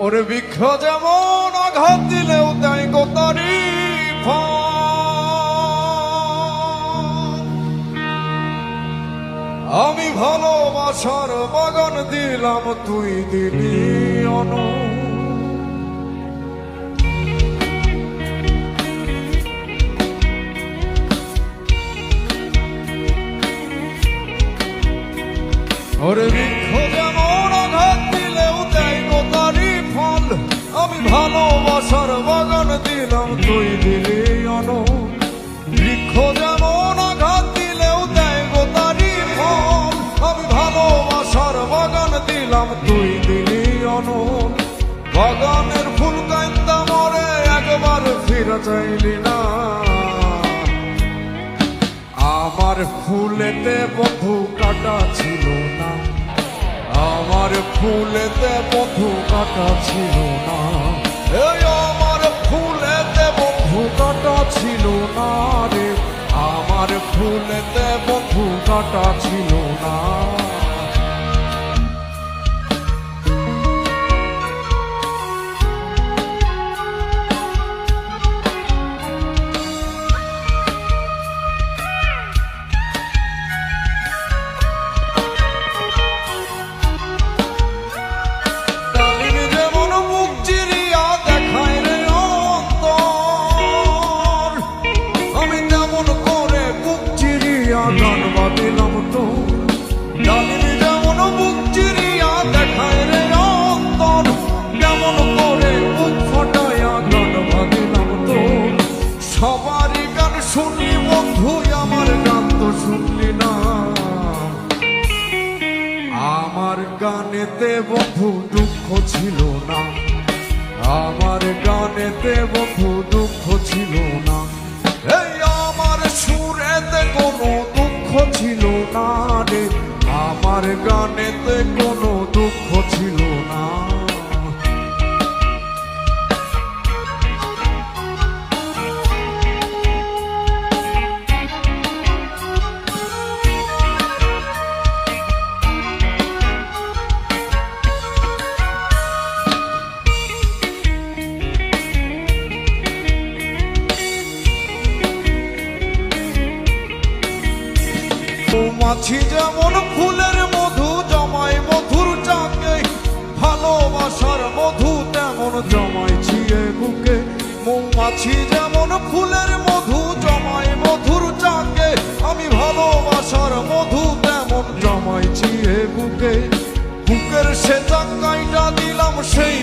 ওরে বৃক্ষ যেমন আঘাত দিলেও তাই গো তারি আমি ভালোবাসার বাগান দিলাম তুই দিলি অনো ওরে বৃক্ষ যেমন আঘাত দিলেও দেয় গো তারি ফল আমি ভালোবাসার বাগান দিলাম তুই দিলি অনো বৃক্ষ যেমন আঘাত দিলেও দেয় গো তারি ফল আমি ভালোবাসার বাগান দিলাম তুই দিলি অনো বাগানের ফুল কান্দা মরে একবার ফিরে চাইলি না আমার ফুলেতে বধু কাটা ছিল না আমার ফুলেতে বধু কাটা ছিল না এই আমার ফুলেতে বধু কাটা ছিল না রে আমার ফুলেতে বধু কাটা ছিল না গান বাদিলাম তো ডালিম যেমন বুক চিরিয়া দেখায় রে অন্তর কেমন করে বুক ফাটাইয়া গান বাদিলাম তো সবারই গান শুনি বন্ধু আমার গান তো শুনলি না আমার গানেতে বন্ধু দুঃখ ছিল না আমার গানেতে বন্ধু দুঃখ ছিল না এই আমার সুরেতে কোনো দুঃখ ছিল না রে আমার গানেতে কোনো দুঃখ ছিল না মৌমাছি যেমন ফুলের মধু জমায় মধুর চাকে ভালোবাসার মধু তেমন জমায় ছিয়ে বুকে মৌমাছি